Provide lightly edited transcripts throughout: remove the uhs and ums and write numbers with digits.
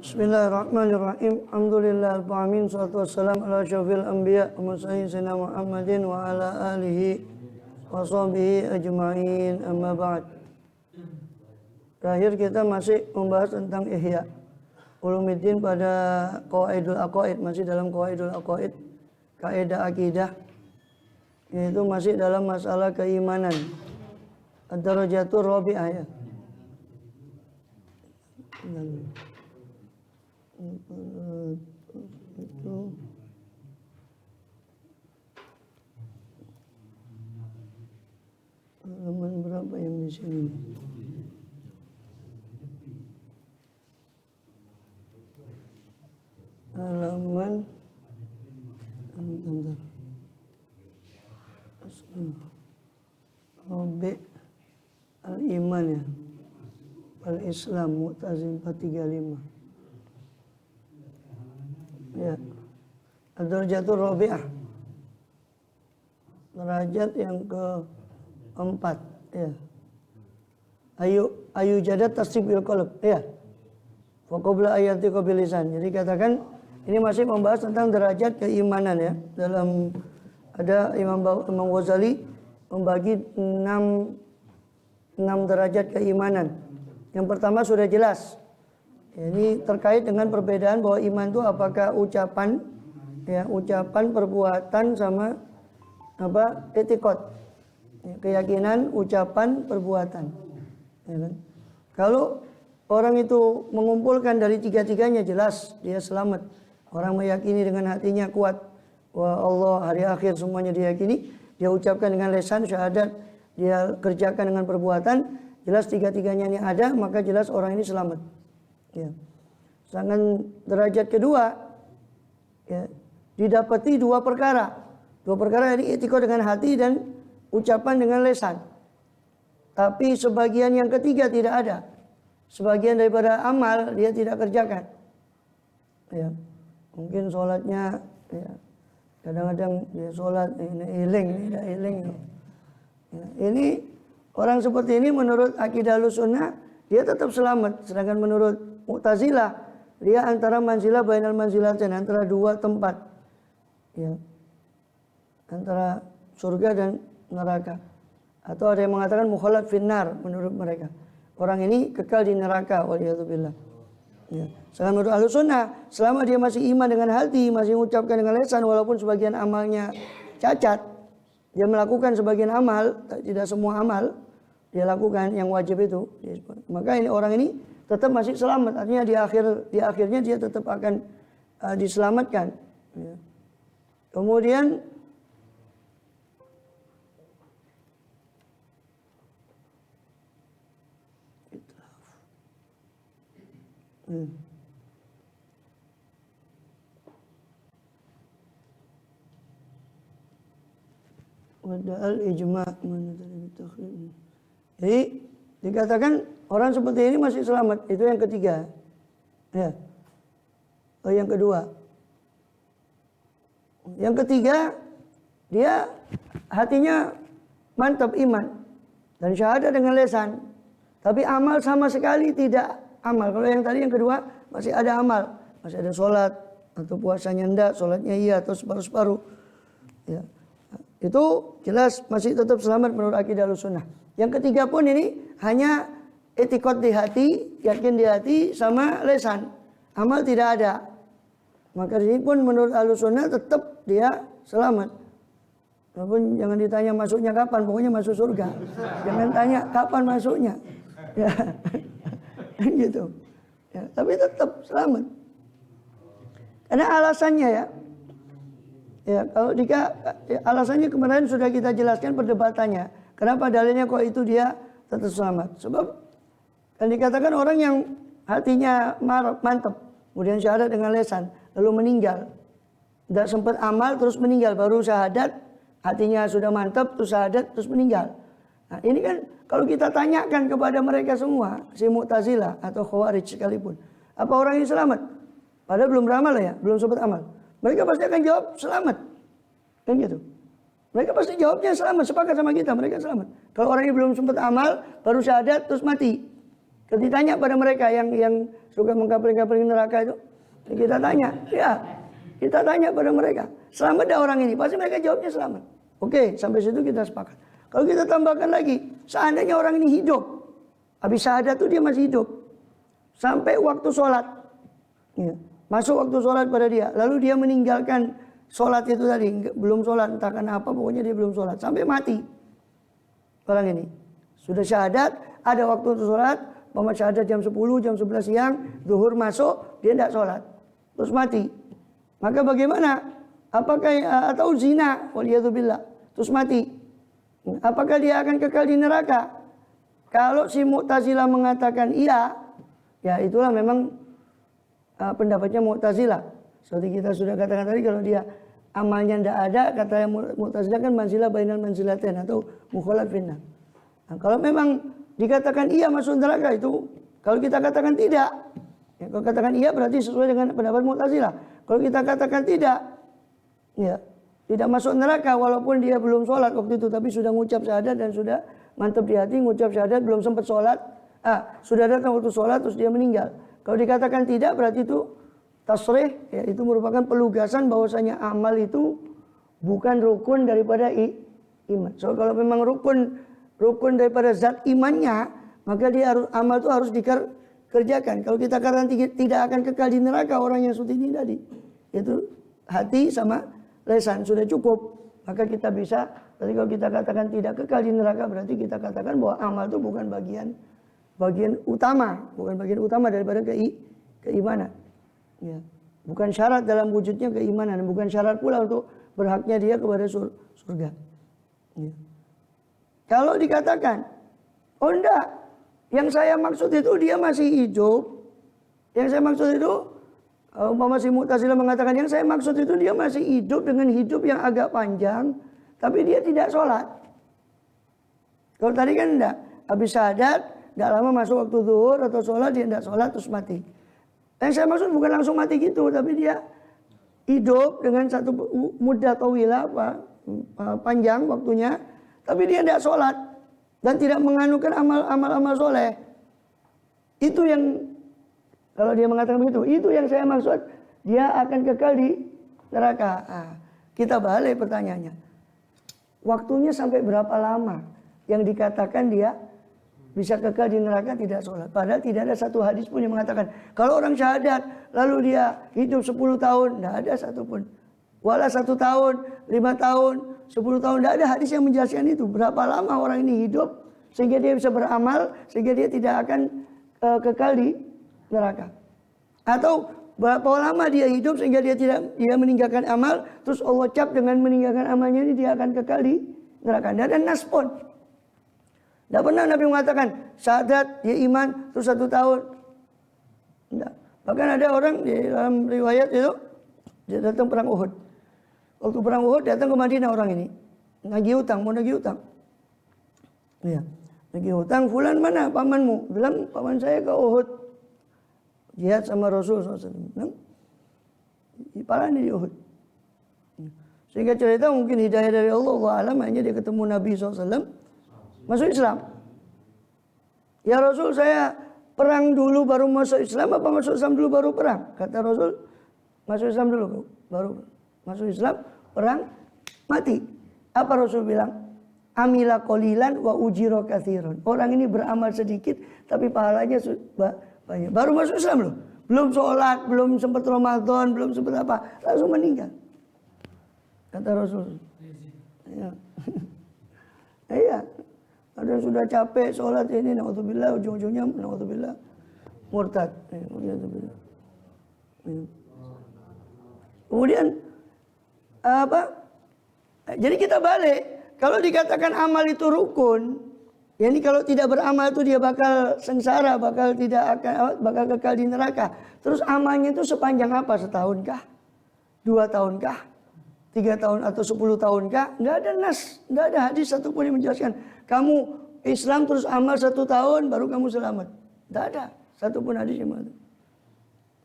Bismillahirrahmanirrahim. Alhamdulillah alamin, salatu wassalamu ala asyrafil anbiya wa sayyidina Muhammadin wa ala alihi wa sahbihi ajma'in. Amma ba'd. Terakhir kita masih membahas tentang Ihya Ulumuddin pada Qawaidul Aqaid, masih dalam Qawaidul Aqaid, kaidah akidah, yaitu masih dalam masalah keimanan. Ad-darajatur rabi'ah ya. Itu halaman berapa yang di sini? Halaman Robi al-Iman ya, al-Islam, Mu'tazim 435 ya. Ad-darajatur rabi'ah, derajat yang keempat ya. Ayu jadat tasdik bil qalb ya. Fa qabla ayati qabil lisan. Jadi katakan ini masih membahas tentang derajat keimanan ya. Dalam ada Imam Ghazali membagi 6 derajat keimanan. Yang pertama sudah jelas. Ini terkait dengan perbedaan bahwa iman itu apakah ucapan ya, ucapan, perbuatan sama apa? Etikot. Ya, keyakinan, ucapan, perbuatan. Ya kan? Kalau orang itu mengumpulkan dari tiga-tiganya, jelas dia selamat. Orang meyakini dengan hatinya kuat bahwa Allah, hari akhir semuanya diyakini, dia ucapkan dengan lisan syahadat, dia kerjakan dengan perbuatan, jelas tiga-tiganya ini ada, maka jelas orang ini selamat. Ya. Sedangkan derajat kedua ya, didapati dua perkara. Dua perkara ini etikot dengan hati dan ucapan dengan lisan. Tapi sebagian yang ketiga tidak ada. Sebagian daripada amal dia tidak kerjakan. Ya. Mungkin sholatnya ya, kadang-kadang dia sholat ini iling, tidak iling. Ya. Ini orang seperti ini menurut akidah Ahlussunnah dia tetap selamat. Sedangkan menurut Mu'tazilah dia antara manzilah bainal manzilatain, antara dua tempat. Ya. Antara surga dan neraka. Atau ada yang mengatakan mukhalad finnar menurut mereka. Orang ini kekal di neraka, waliyadzubillah. Ya. Sedangkan menurut Ahlussunnah, selama dia masih iman dengan hati, masih mengucapkan dengan lisan, walaupun sebagian amalnya cacat, dia melakukan sebagian amal, tidak semua amal dia lakukan yang wajib itu, maka ini orang ini tetap masih selamat. Artinya di akhirnya dia tetap akan diselamatkan. Ya. Kemudian wada'al ijma' jadi dikatakan orang seperti ini masih selamat. Itu yang ketiga ya. Yang kedua, yang ketiga dia hatinya mantap iman dan syahadat dengan lisan, tapi amal sama sekali tidak amal. Kalau yang tadi yang kedua masih ada amal, masih ada sholat atau puasanya enggak, sholatnya iya atau separuh-separuh ya. Itu jelas masih tetap selamat menurut akidah Ahlussunnah. Yang ketiga pun ini hanya etikot di hati, yakin di hati sama lisan, amal tidak ada. Maka ini pun menurut Ahlussunnah tetap dia selamat. Walaupun jangan ditanya masuknya kapan, pokoknya masuk surga. Jangan tanya kapan masuknya. Ya. Gitu. Ya, tapi tetap selamat. Karena alasannya ya. Ya, kalau alasannya kemarin sudah kita jelaskan perdebatannya. Kenapa dalilnya kok itu dia tetap selamat? Sebab kan dikatakan orang yang hatinya mantap, kemudian syahadat dengan lisan, lalu meninggal. Tidak sempat amal terus meninggal, baru syahadat, hatinya sudah mantap, terus syahadat, terus meninggal. Nah, ini kan kalau kita tanyakan kepada mereka semua, si Mu'tazilah atau Khawarij sekalipun, apa orang ini selamat? Padahal belum beramal ya, belum sempat amal. Mereka pasti akan jawab selamat. Kan gitu. Mereka pasti jawabnya selamat, sepakat sama kita, mereka selamat. Kalau orang ini belum sempat amal, baru syahadat terus mati. Kalau ditanya pada mereka yang suka mengkapling-kapling neraka itu, kita tanya, ya, kita tanya pada mereka, selamat dah orang ini? Pasti mereka jawabnya selamat. Oke, sampai situ kita sepakat. Kalau kita tambahkan lagi, seandainya orang ini hidup, habis syahadat itu dia masih hidup, sampai waktu sholat, ya, masuk waktu sholat pada dia, lalu dia meninggalkan sholat itu tadi, belum sholat, entah karena apa, pokoknya dia belum sholat, sampai mati. Orang ini sudah syahadat, ada waktu untuk sholat, Muhammad syahadat jam 10, jam 11 siang, zuhur masuk, dia tidak sholat, terus mati. Maka bagaimana? Apakah atau zina, waliyadzubillah, terus mati? Apakah dia akan kekal di neraka? Kalau si Mu'tazilah mengatakan iya, ya itulah memang pendapatnya Mu'tazilah. Seperti kita sudah katakan tadi, kalau dia amalnya tidak ada, kata Mu'tazilah kan manzilah bainal manzilatain atau mukhalaf finnar. Nah, kalau memang dikatakan iya masuk neraka itu, kalau kita katakan tidak, ya, kalau katakan iya berarti sesuai dengan pendapat Mu'tazilah. Kalau kita katakan tidak, ya tidak masuk neraka walaupun dia belum sholat waktu itu, tapi sudah ngucap syahadat dan sudah mantap di hati, ngucap syahadat belum sempat sholat, sudah datang waktu sholat terus dia meninggal. Kalau dikatakan tidak berarti itu tasrih, ya itu merupakan pelugasan bahwasanya amal itu bukan rukun daripada iman. So kalau memang rukun daripada zat imannya, maka dia harus amal itu harus dikerjakan. Kalau kita katakan tidak akan kekal di neraka orang yang seperti ini tadi, itu hati sama lesan sudah cukup, maka kita bisa. Tapi kalau kita katakan tidak kekal di neraka, berarti kita katakan bahwa amal itu bukan bagian utama daripada keimanan. Ya. Bukan syarat dalam wujudnya keimanan, bukan syarat pula untuk berhaknya dia kepada surga. Ya. Kalau dikatakan, oh enggak, yang saya maksud itu dia masih hidup. Yang saya maksud itu, umpama si Mu'tazilah mengatakan yang saya maksud itu dia masih hidup dengan hidup yang agak panjang, tapi dia tidak sholat. Kalau tadi kan enggak, habis syahadat, enggak lama masuk waktu zuhur atau sholat, dia enggak sholat terus mati. Yang saya maksud bukan langsung mati gitu, tapi dia hidup dengan satu muddah tawilah, panjang waktunya, tapi dia tidak sholat dan tidak menganukan amal-amal soleh. Itu yang, kalau dia mengatakan begitu, itu yang saya maksud, dia akan kekal di neraka. Kita balik pertanyaannya, waktunya sampai berapa lama yang dikatakan dia bisa kekal di neraka tidak sholat? Padahal tidak ada satu hadis pun yang mengatakan kalau orang syahadat lalu dia hidup 10 tahun, tidak ada satupun. Wala 1 tahun, 5 tahun, 10 tahun, tidak ada hadis yang menjelaskan itu. Berapa lama orang ini hidup sehingga dia bisa beramal, sehingga dia tidak akan kekal di neraka. Atau berapa lama dia hidup sehingga dia meninggalkan amal, terus Allah cap dengan meninggalkan amalnya ini dia akan kekal di neraka. Tidak ada nas pun. Tidak pernah Nabi mengatakan syahadat, dia iman, terus 1 tahun. Tidak. Bahkan ada orang di dalam riwayat itu, dia datang perang Uhud. Waktu perang Uhud datang ke Madinah orang ini. Nagih utang, mau nagih utang. Iya. Nagih utang, fulan mana pamanmu? Bilang paman saya ke Uhud. Jihad sama Rasul SAW. Parahnya di Uhud. Sehingga cerita mungkin hidayah dari Allah, Allah alam, hanya dia ketemu Nabi SAW. Masuk Islam. Ya Rasul, saya perang dulu baru masuk Islam, apa masuk Islam dulu baru perang? Kata Rasul, masuk Islam dulu baru masuk Islam, perang, mati. Apa Rasul bilang? Amila qalilan wa ujira katsiran. Orang ini beramal sedikit tapi pahalanya banyak. Baru masuk Islam loh. Belum sholat, belum sempat Ramadan, belum sempat apa, langsung meninggal. Kata Rasul. Ya. Iya. Ada yang sudah capek sholat ini, naudzubillah, ujung-ujungnya naudzubillah murtad. Kemudian apa? Jadi kita balik. Kalau dikatakan amal itu rukun, yani kalau tidak beramal itu dia bakal sengsara, bakal kekal di neraka. Terus amalnya itu sepanjang apa? Setahunkah? 2 tahunkah? 3 tahun atau 10 tahunkah? Nggak ada nas, nggak ada hadis satupun yang menjelaskan. Kamu Islam terus amal 1 tahun baru kamu selamat. Nggak ada satupun hadis yang mengatakan.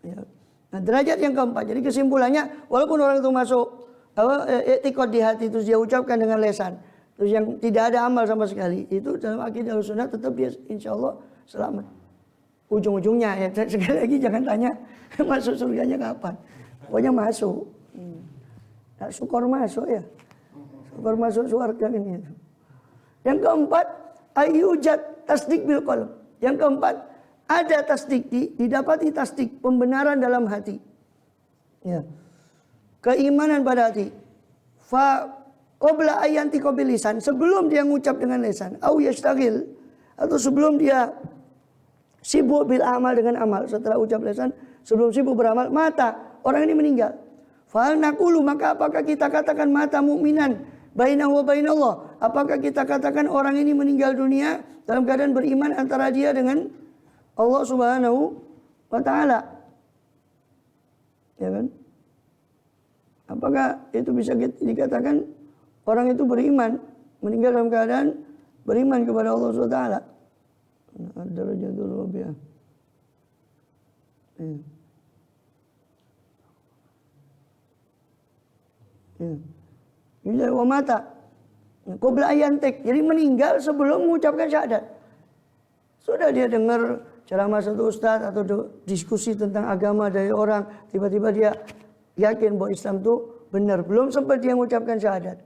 Ya. Nah, derajat yang keempat. Jadi kesimpulannya, walaupun orang itu masuk i'tiqad di hati terus dia ucapkan dengan lesan, terus yang tidak ada amal sama sekali, itu dalam akidah Ahlussunnah tetap dia insya Allah selamat. ujung-ujungnya ya. Sekali lagi jangan tanya masuk surganya kapan. Pokoknya masuk. Nah, syukur masuk ya. Syukur masuk surga ini. Yang keempat, ayyujad tasdik bil qalb. Yang keempat, ada tasdik, didapati tasdik, pembenaran dalam hati. Ya. Keimanan pada hati. Fa qabla ayanti qabil lisan, sebelum dia ngucap dengan lisan, au yashtagil, atau sebelum dia sibuk bil amal dengan amal, setelah ucap lisan, sebelum sibuk beramal, mata orang ini meninggal. Fal naqulu, maka apakah kita katakan mata mukminan bainahu wa bainallah? Apakah kita katakan orang ini meninggal dunia dalam keadaan beriman antara dia dengan Allah Subhanahu wa taala? Ya kan? Apakah itu bisa dikatakan orang itu beriman, meninggal dalam keadaan beriman kepada Allah Subhanahu wa taala? Ad-darajatul rabi'ah. Ya. Wa mata qabla ayantik, jadi meninggal sebelum mengucapkan syahadat. Sudah dia dengar ceramah satu ustaz atau diskusi tentang agama dari orang, tiba-tiba dia yakin bahwa Islam itu benar, belum sempat dia mengucapkan syahadat.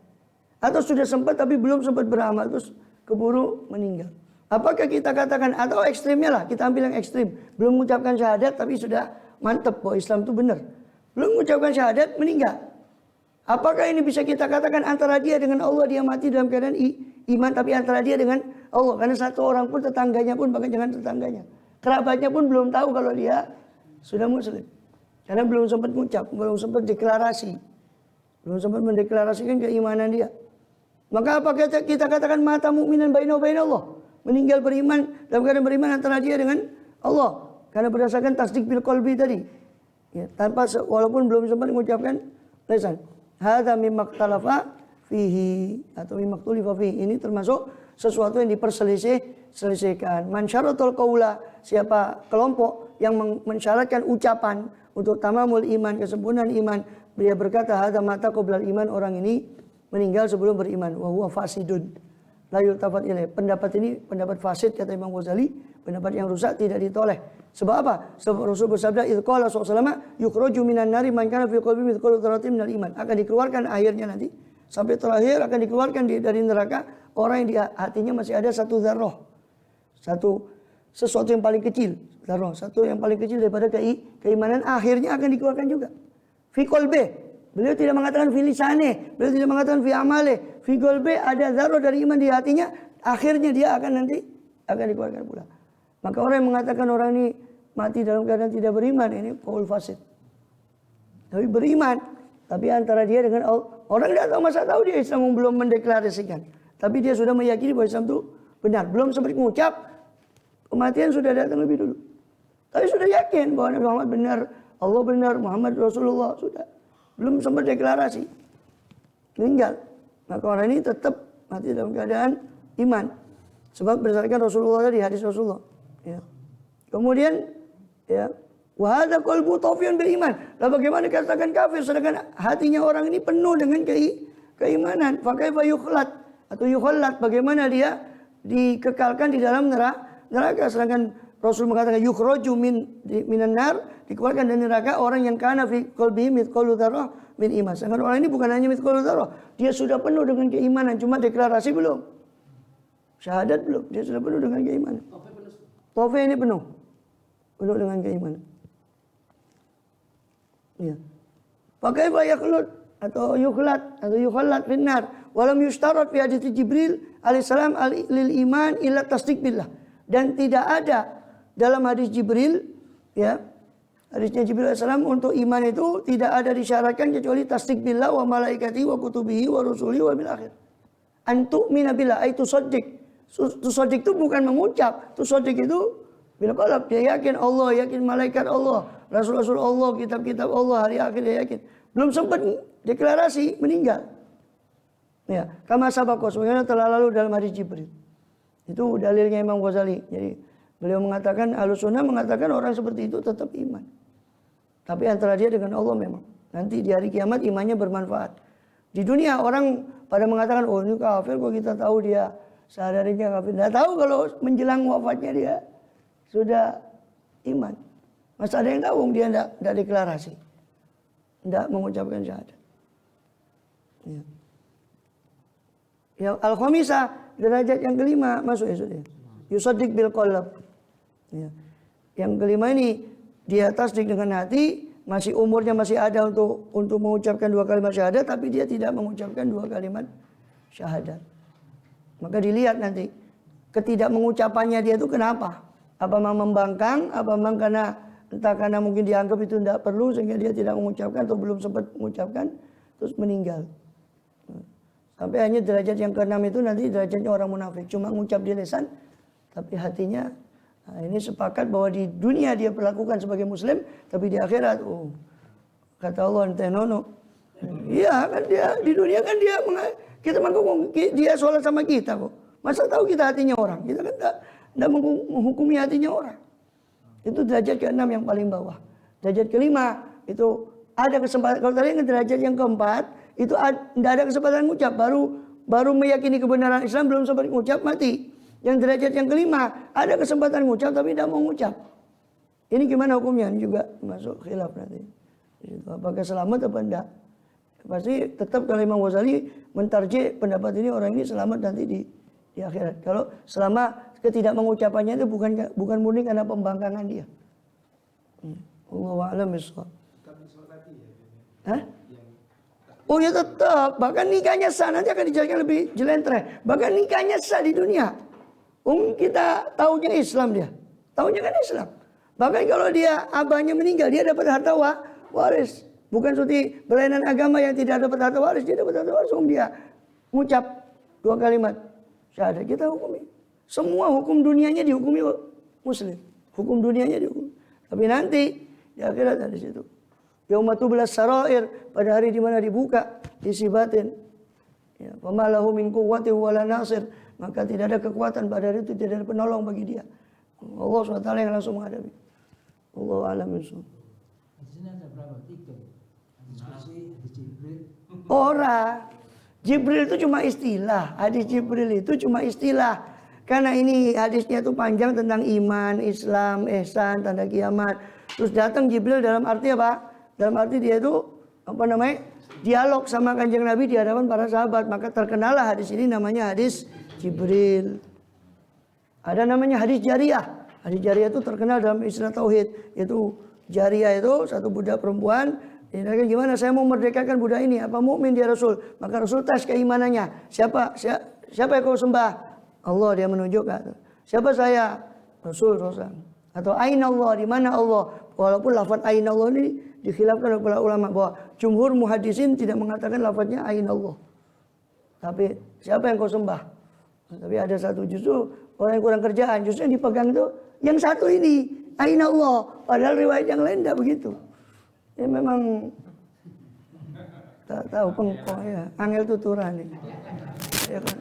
Atau sudah sempat tapi belum sempat beramal, terus keburu meninggal. Apakah kita katakan, atau ekstrimnya lah, kita ambil yang ekstrim, belum mengucapkan syahadat tapi sudah mantap bahwa Islam itu benar, belum mengucapkan syahadat, meninggal. Apakah ini bisa kita katakan antara dia dengan Allah, dia mati dalam keadaan iman, tapi antara dia dengan Allah? Karena satu orang pun, tetangganya pun, bahkan jangan tetangganya, kerabatnya pun belum tahu kalau dia sudah muslim. Karena belum sempat mengucap, belum sempat deklarasi, belum sempat mendeklarasikan keimanan dia. Maka apa kita katakan mata mukminan bainahu bainallah, meninggal beriman, dalam keadaan beriman antara dia dengan Allah, karena berdasarkan tasdik bil qalbi tadi, ya, tanpa walaupun belum sempat mengucapkan lisan. Hadza mimma ikhtalafa fihi, atau mimma ikhtalafa fihi, ini termasuk sesuatu yang diperselisihkan. Man syaratul qaula, siapa kelompok yang mensyaratkan ucapan untuk tamamul iman, kesempurnaan iman, dia berkata hadza mata qoblal iman, orang ini meninggal sebelum beriman, wa huwa fasidun la yultafat ilaih. Pendapat ini pendapat fasid, kata Imam Ghazali, pendapat yang rusak, tidak ditoleh. Sebab apa? Sebab Rasul bersabda, idz qala sallallahu yukhraju minan nari man kana fi qalbihi mithqalu dzarratin minal iman. Akan dikeluarkan akhirnya nanti sampai terakhir akan dikeluarkan dari neraka orang yang di hatinya masih ada satu dzarrah. Sesuatu yang paling kecil, dzarrah, satu yang paling kecil daripada keimanan, akhirnya akan dikeluarkan juga. Fi qalbi. Beliau tidak mengatakan fi lisane, beliau tidak mengatakan fi amale. Fi qalbi, ada dzarrah dari iman di hatinya, akhirnya dia akan dikeluarkan pula. Maka orang yang mengatakan orang ini mati dalam keadaan tidak beriman, ini qaul fasid. Tapi beriman, tapi antara dia dengan Allah, orang tidak tahu, masa tahu dia Islam belum mendeklarasikan. Tapi dia sudah meyakini bahwa Islam itu benar, belum sempat mengucap, kematian sudah datang lebih dulu. Tapi sudah yakin bahwa Nabi Muhammad benar, Allah benar, Muhammad Rasulullah, sudah. Belum sempat deklarasi, meninggal. Maka orang ini tetap mati dalam keadaan iman. Sebab berdasarkan Rasulullah tadi, hadis Rasulullah. Ya. Kemudian, ya, wa hadza qalbu tawfiyan bil iman. Lah bagaimana dikatakan kafir sedangkan hatinya orang ini penuh dengan keimanan? Fa kaifa yukhlad atau yukhallat, bagaimana dia dikekalkan di dalam neraka, sedangkan Rasul mengatakan yukhraju minan nar, dikeluarkan dari neraka orang yang kana fi qalbihi mithqalu dzarrah min iman. Sedangkan orang ini bukan hanya mithqalu dzarrah, dia sudah penuh dengan keimanan, cuma deklarasi belum. Syahadat belum, dia sudah penuh dengan keimanan. Taufe ini penuh dengan keimanan. Ya. Pakai yakhlut atau yukhallat finnar, walam yushtarat fi hadits Jibril alaihissalam lil iman illa tasdiq billah. Dan tidak ada dalam hadis Jibril, ya, hadisnya Jibril alaihissalam untuk iman itu tidak ada disyaratkan kecuali tasdiq billah wa malaikatihi wa kutubihi wa rusulihi wa bil akhir. Antu'mina billah, itu sodik. Sodik itu bukan mengucap, sodik itu bil qalb, dia yakin Allah, yakin malaikat Allah, rasul-rasul Allah, kitab-kitab Allah, hari akhir dia yakin. Belum sempat deklarasi, meninggal. Ya, kama sabaqo, sebagaimana telah lalu dalam hadis Jibril. Itu dalilnya Imam Ghazali. Jadi beliau mengatakan, Ahlussunnah mengatakan orang seperti itu tetap iman. Tapi antara dia dengan Allah memang. Nanti di hari kiamat imannya bermanfaat. Di dunia orang pada mengatakan, oh ini kafir, kok kita tahu dia sadarinya kafir. Tidak tahu kalau menjelang wafatnya dia sudah iman. Masa ada yang tahu dia tidak deklarasi, tidak mengucapkan syahadat. Ya. Yang al-khamisah, derajat yang kelima masuk ya sudah. Yusaddiq bil qalb. Ya. Yang kelima ini dia tasdik dengan hati, masih umurnya masih ada untuk mengucapkan 2 kalimat syahadat, tapi dia tidak mengucapkan 2 kalimat syahadat. Maka dilihat nanti ketidakmengucapannya dia itu kenapa? Apa memang membangkang? Apa memang entah karena mungkin dianggap itu tidak perlu sehingga dia tidak mengucapkan atau belum sempat mengucapkan terus meninggal. Sampai hanya derajat yang ke-6 itu nanti derajatnya orang munafik, cuma mengucap di lisan tapi hatinya. Nah, ini sepakat bahwa di dunia dia perlakukan sebagai muslim, tapi di akhirat kata Allah ente nono. Iya kan dia di dunia kan kita menghukumi dia sholat sama kita kok. Masa tahu kita hatinya orang? Kita kan tidak menghukumi hatinya orang. Itu derajat ke-6 yang paling bawah. Derajat ke-5 itu ada kesempatan. Kalau tadi derajat yang ke-4 itu tidak ada kesempatan mengucap. Baru meyakini kebenaran Islam belum sempat mengucap mati. Yang derajat yang ke-5 ada kesempatan mengucap tapi tidak mau mengucap. Ini gimana hukumnya? Ini juga masuk khilaf nanti. Apakah selamat atau tidak? Pasti tetap kalau Imam Ghazali mentarjih pendapat ini orang ini selamat nanti di akhirat. Kalau selama ketidakmengucapannya itu bukan murni karena pembangkangan dia. Allahu a'lam bishawab. Hah? Oh ya tetap, bahkan nikahnya sah, nanti akan dijelaskan lebih jelentreh. Bahkan nikahnya sah di dunia. Kita taunya Islam dia. Taunya kan Islam. Bahkan kalau dia abahnya meninggal, dia dapat harta waris. Bukan seperti berlainan agama yang tidak dapat harta waris, dia dapat harta waris. Dia mengucap 2 kalimat syahadat, kita hukumi. Semua hukum dunianya dihukumi muslim. Hukum dunianya dihukumi. Tapi nanti di akhirat ada di situ. Yaumatu bilas sarair, pada hari di mana dibuka isi batin. Ya, famalahu min quwwati wala nasir, maka tidak ada kekuatan pada hari itu, tidak ada penolong bagi dia. Allah SWT yang langsung menghadapi. Allahu a'lam bishawab. Di sini ada berapa? 3. Diskusi hadis Jibril. Ora. Jibril itu cuma istilah. Hadis Jibril itu cuma istilah. Karena ini hadisnya itu panjang tentang iman, Islam, ihsan, tanda kiamat. Terus datang Jibril dalam arti apa? Dalam arti dia itu dialog sama Kanjeng Nabi di hadapan para sahabat. Maka terkenalah hadis ini namanya hadis Jibril. Ada namanya hadis Jariyah. Hadis Jariyah itu terkenal dalam istilah tauhid. Yaitu Jariyah itu satu budak perempuan. Ini gimana saya mau merdekakan budak ini? Apa mukmin dia Rasul? Maka Rasul tes keimanannya. Siapa yang kau sembah? Allah, dia menunjukkan. Siapa saya? Rasul. Atau aina Allah, di mana Allah? Walaupun lafaz aina Allah ini dikhilafkan oleh para ulama bahwa jumhur muhaddisin tidak mengatakan lafaznya aina Allah. Tapi siapa yang kau sembah? Tapi ada satu justru orang yang kurang kerjaan, justru yang dipegang itu yang satu ini, aina Allah. Padahal riwayat yang lain tidak begitu. Ya memang tak tahu pengkok ya, angel tuturan ini. Ya kan?